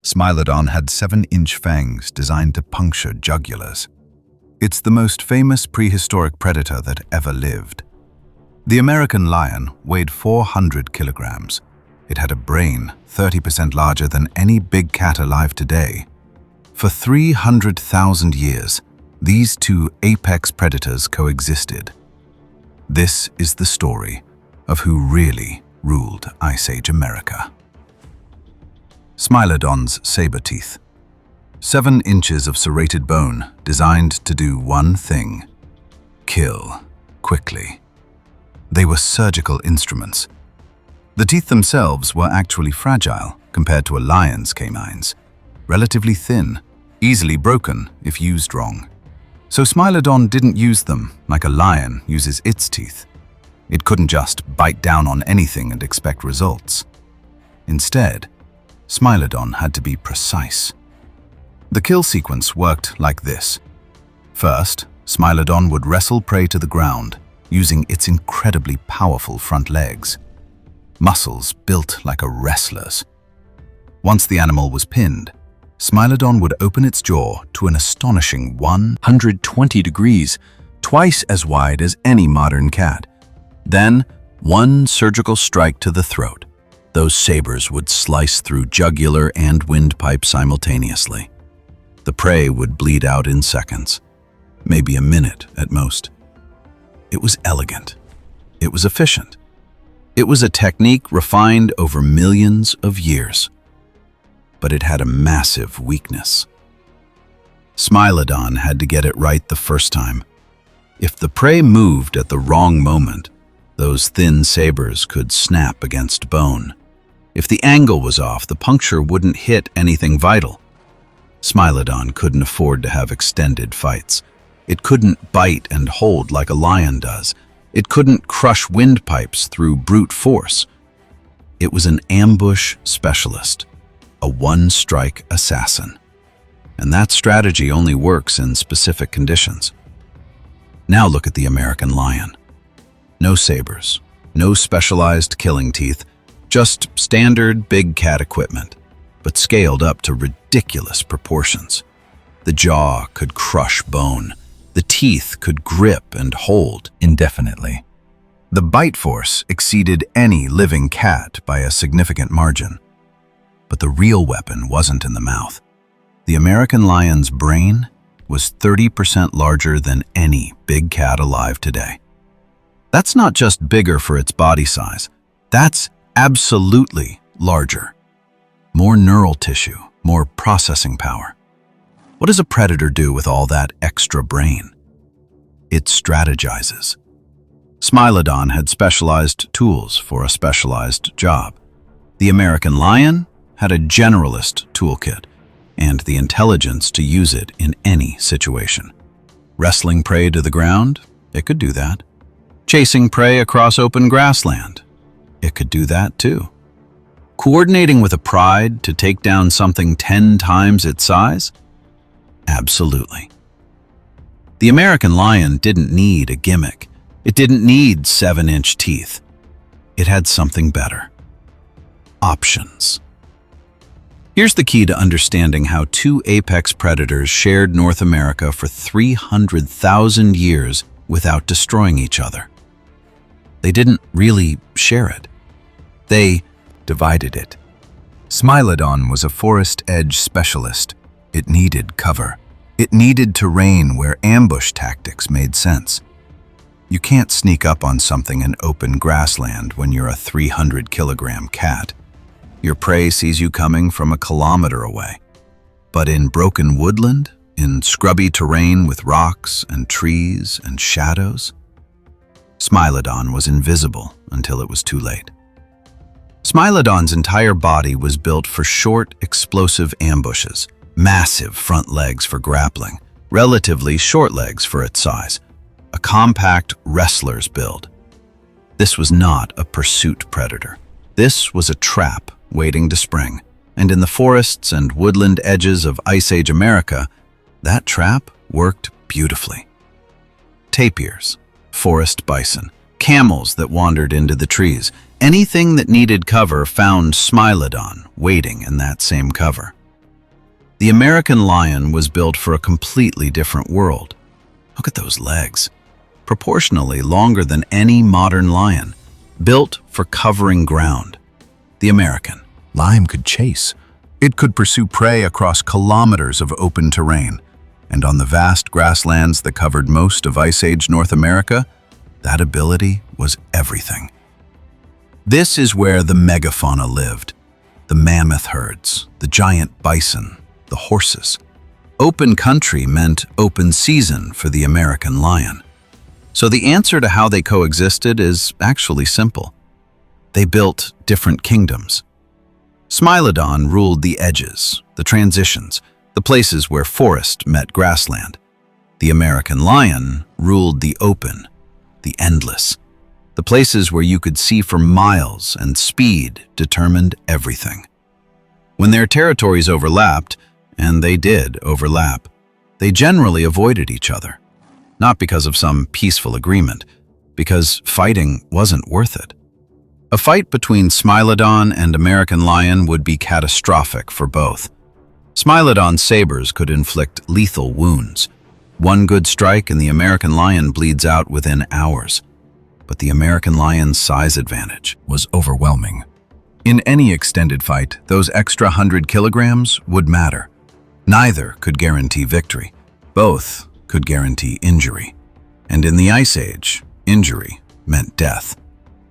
Smilodon had 7-inch fangs designed to puncture jugulars. It's the most famous prehistoric predator that ever lived. The American lion weighed 400 kilograms. It had a brain 30% larger than any big cat alive today. For 300,000 years, these two apex predators coexisted. This is the story of who really ruled Ice Age America. Smilodon's saber teeth. 7 inches of serrated bone designed to do one thing: kill quickly. They were surgical instruments. The teeth themselves were actually fragile compared to a lion's canines, relatively thin, easily broken if used wrong. So Smilodon didn't use them like a lion uses its teeth. It couldn't just bite down on anything and expect results. Instead, Smilodon had to be precise. The kill sequence worked like this. First, Smilodon would wrestle prey to the ground using its incredibly powerful front legs. Muscles built like a wrestler's. Once the animal was pinned, Smilodon would open its jaw to an astonishing 120 degrees, twice as wide as any modern cat. Then, one surgical strike to the throat. Those sabers would slice through jugular and windpipe simultaneously. The prey would bleed out in seconds, maybe a minute at most. It was elegant. It was efficient. It was a technique refined over millions of years. But it had a massive weakness. Smilodon had to get it right the first time. If the prey moved at the wrong moment, those thin sabers could snap against bone. If the angle was off, the puncture wouldn't hit anything vital. Smilodon couldn't afford to have extended fights. It couldn't bite and hold like a lion does. It couldn't crush windpipes through brute force. It was an ambush specialist, a one-strike assassin. And that strategy only works in specific conditions. Now look at the American lion. No sabers, no specialized killing teeth, just standard big cat equipment, but scaled up to ridiculous proportions. The jaw could crush bone. The teeth could grip and hold indefinitely. The bite force exceeded any living cat by a significant margin. But the real weapon wasn't in the mouth. The American lion's brain was 30% larger than any big cat alive today. That's not just bigger for its body size. That's absolutely larger. More neural tissue, more processing power. What does a predator do with all that extra brain? It strategizes. Smilodon had specialized tools for a specialized job. The American lion had a generalist toolkit and the intelligence to use it in any situation. Wrestling prey to the ground? It could do that. Chasing prey across open grassland? It could do that too. Coordinating with a pride to take down something 10 times its size? Absolutely. The American lion didn't need a gimmick. It didn't need 7-inch teeth. It had something better. Options. Here's the key to understanding how two apex predators shared North America for 300,000 years without destroying each other. They didn't really share it. They divided it. Smilodon was a forest edge specialist. It needed cover. It needed terrain where ambush tactics made sense. You can't sneak up on something in open grassland when you're a 300-kilogram cat. Your prey sees you coming from a kilometer away. But in broken woodland, in scrubby terrain with rocks and trees and shadows, Smilodon was invisible until it was too late. Smilodon's entire body was built for short, explosive ambushes, massive front legs for grappling, relatively short legs for its size, a compact wrestler's build. This was not a pursuit predator. This was a trap waiting to spring, and in the forests and woodland edges of Ice Age America, that trap worked beautifully. Tapirs, forest bison, camels that wandered into the trees, anything that needed cover found Smilodon waiting in that same cover. The American lion was built for a completely different world. Look at those legs, proportionally longer than any modern lion, built for covering ground. The American Lion could chase. It could pursue prey across kilometers of open terrain. And on the vast grasslands that covered most of Ice Age North America, that ability was everything. This is where the megafauna lived. The mammoth herds, the giant bison, the horses. Open country meant open season for the American lion. So the answer to how they coexisted is actually simple. They built different kingdoms. Smilodon ruled the edges, the transitions, the places where forest met grassland. The American lion ruled the open, the endless, the places where you could see for miles and speed determined everything. When their territories overlapped, and they did overlap, they generally avoided each other. Not because of some peaceful agreement, because fighting wasn't worth it. A fight between Smilodon and American lion would be catastrophic for both. Smilodon sabers could inflict lethal wounds. One good strike and the American lion bleeds out within hours. But the American lion's size advantage was overwhelming. In any extended fight, those extra 100 kilograms would matter. Neither could guarantee victory. Both could guarantee injury. And in the Ice Age, injury meant death.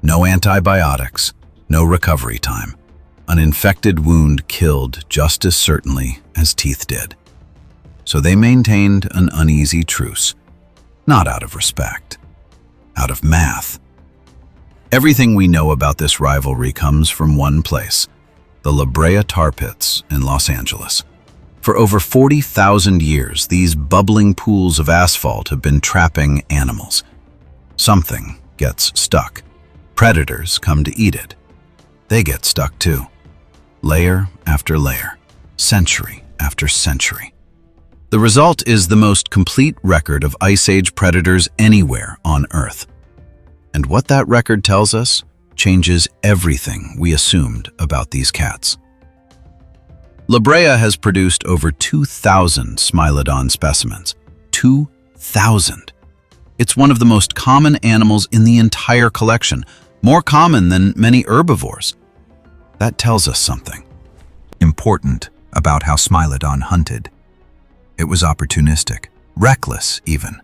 No antibiotics, no recovery time. An infected wound killed just as certainly as teeth did. So they maintained an uneasy truce, not out of respect, out of math. Everything we know about this rivalry comes from one place, the Brea Tar Pits in Los Angeles. For over 40,000 years, these bubbling pools of asphalt have been trapping animals. Something gets stuck. Predators come to eat it. They get stuck too. Layer after layer, century after century. The result is the most complete record of Ice Age predators anywhere on Earth. And what that record tells us changes everything we assumed about these cats. La Brea has produced over 2,000 Smilodon specimens. 2,000! It's one of the most common animals in the entire collection, more common than many herbivores. That tells us something important about how Smilodon hunted. It was opportunistic, reckless even.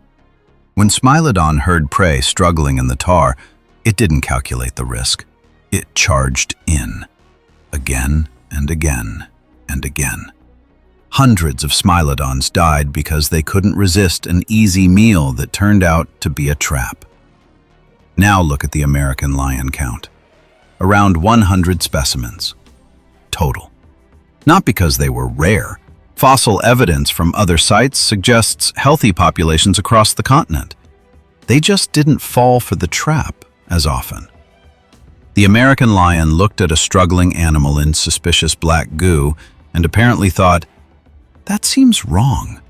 When Smilodon heard prey struggling in the tar, it didn't calculate the risk. It charged in, again and again and again. Hundreds of Smilodons died because they couldn't resist an easy meal that turned out to be a trap. Now look at the American lion count. Around 100 specimens. Total. Not because they were rare. Fossil evidence from other sites suggests healthy populations across the continent. They just didn't fall for the trap as often. The American lion looked at a struggling animal in suspicious black goo and apparently thought, "That seems wrong."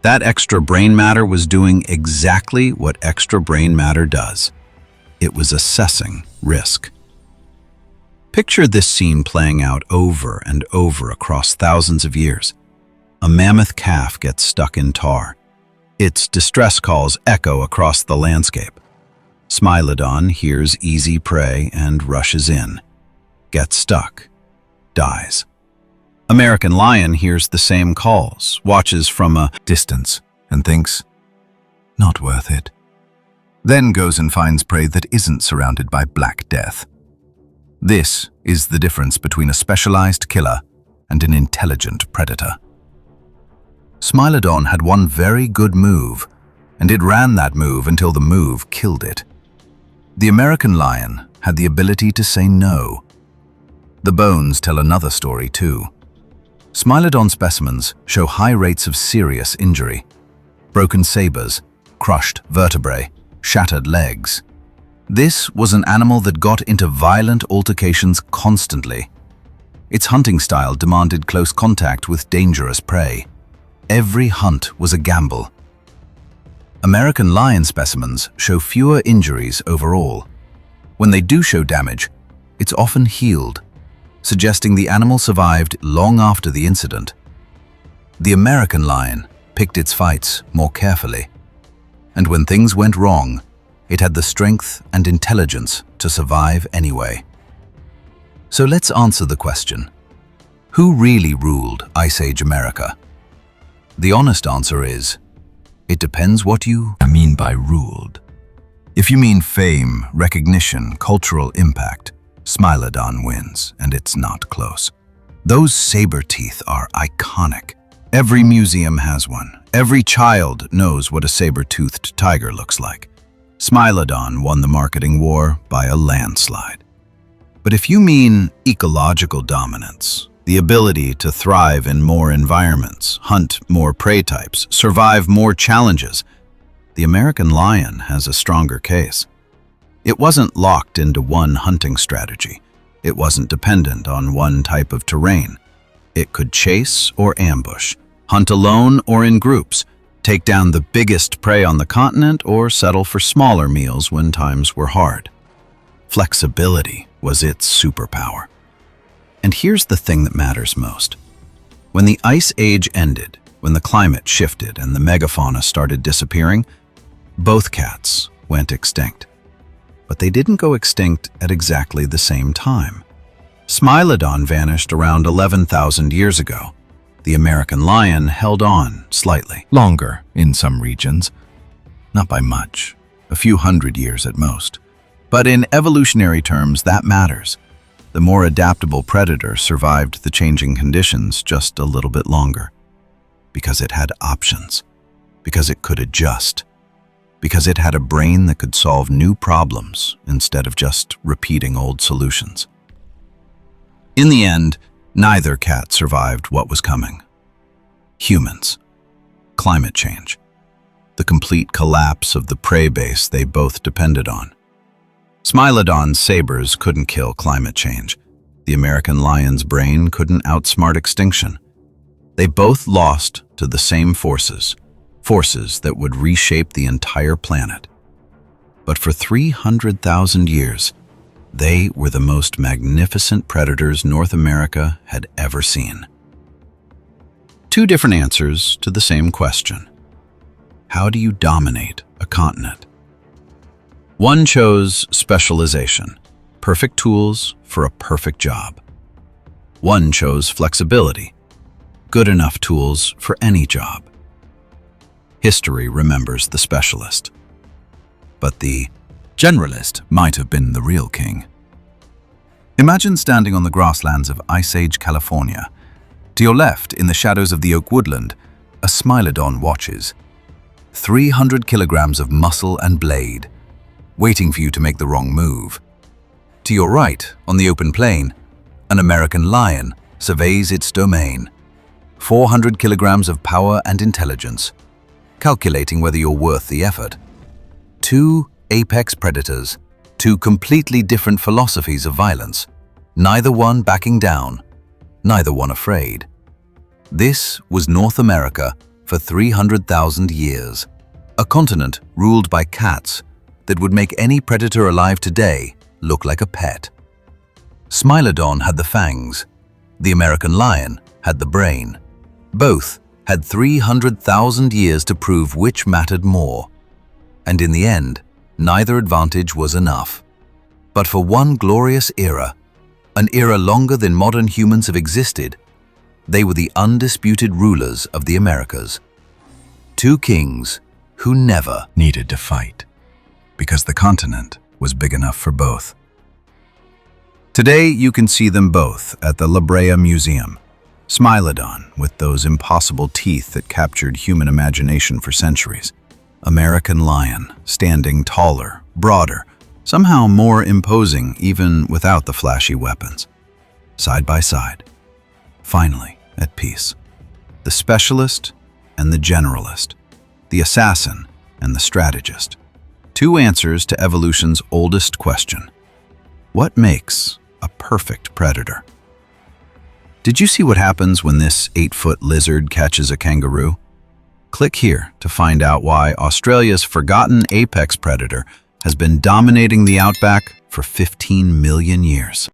That extra brain matter was doing exactly what extra brain matter does. It was assessing risk. Picture this scene playing out over and over across thousands of years. A mammoth calf gets stuck in tar. Its distress calls echo across the landscape. Smilodon hears easy prey and rushes in. Gets stuck. Dies. American lion hears the same calls, watches from a distance, and thinks, "Not worth it." Then goes and finds prey that isn't surrounded by black death. This is the difference between a specialized killer and an intelligent predator. Smilodon had one very good move, and it ran that move until the move killed it. The American lion had the ability to say no. The bones tell another story too. Smilodon specimens show high rates of serious injury. Broken sabers, crushed vertebrae, shattered legs. This was an animal that got into violent altercations constantly. Its hunting style demanded close contact with dangerous prey. Every hunt was a gamble. American lion specimens show fewer injuries overall. When they do show damage, it's often healed, suggesting the animal survived long after the incident. The American lion picked its fights more carefully, and when things went wrong, it had the strength and intelligence to survive anyway. So let's answer the question: who really ruled Ice Age America? The honest answer is, it depends what you mean by ruled. If you mean fame, recognition, cultural impact, Smilodon wins, and it's not close. Those saber teeth are iconic. Every museum has one. Every child knows what a saber-toothed tiger looks like. Smilodon won the marketing war by a landslide. But if you mean ecological dominance, the ability to thrive in more environments, hunt more prey types, survive more challenges, the American lion has a stronger case. It wasn't locked into one hunting strategy. It wasn't dependent on one type of terrain. It could chase or ambush, hunt alone or in groups, take down the biggest prey on the continent or settle for smaller meals when times were hard. Flexibility was its superpower. And here's the thing that matters most. When the Ice Age ended, when the climate shifted and the megafauna started disappearing, both cats went extinct. But they didn't go extinct at exactly the same time. Smilodon vanished around 11,000 years ago. The American lion held on slightly longer in some regions, not by much, a few hundred years at most. But in evolutionary terms, that matters. The more adaptable predator survived the changing conditions just a little bit longer, because it had options, because it could adjust, because it had a brain that could solve new problems instead of just repeating old solutions. In the end, neither cat survived what was coming. Humans, climate change, the complete collapse of the prey base they both depended on. Smilodon's sabers couldn't kill climate change. The American lion's brain couldn't outsmart extinction. They both lost to the same forces that would reshape the entire planet. But for 300,000 years, they were the most magnificent predators North America had ever seen. Two different answers to the same question. How do you dominate a continent? One chose specialization, perfect tools for a perfect job. One chose flexibility, good enough tools for any job. History remembers the specialist, but the generalist might have been the real king. Imagine standing on the grasslands of Ice Age California. To your left, in the shadows of the oak woodland, a Smilodon watches. 300 kilograms of muscle and blade, waiting for you to make the wrong move. To your right, on the open plain, an American lion surveys its domain. 400 kilograms of power and intelligence, calculating whether you're worth the effort. Two apex predators, two completely different philosophies of violence, neither one backing down, neither one afraid. This was North America for 300,000 years, a continent ruled by cats that would make any predator alive today look like a pet. Smilodon had the fangs, the American lion had the brain. Both had 300,000 years to prove which mattered more. And in the end, neither advantage was enough. But for one glorious era, an era longer than modern humans have existed, they were the undisputed rulers of the Americas. Two kings who never needed to fight, because the continent was big enough for both. Today, you can see them both at the Brea Museum. Smilodon, with those impossible teeth that captured human imagination for centuries. American lion, standing taller, broader, somehow more imposing even without the flashy weapons. Side by side, finally at peace. The specialist and the generalist, the assassin and the strategist. Two answers to evolution's oldest question. What makes a perfect predator? Did you see what happens when this 8-foot lizard catches a kangaroo? Click here to find out why Australia's forgotten apex predator has been dominating the outback for 15 million years.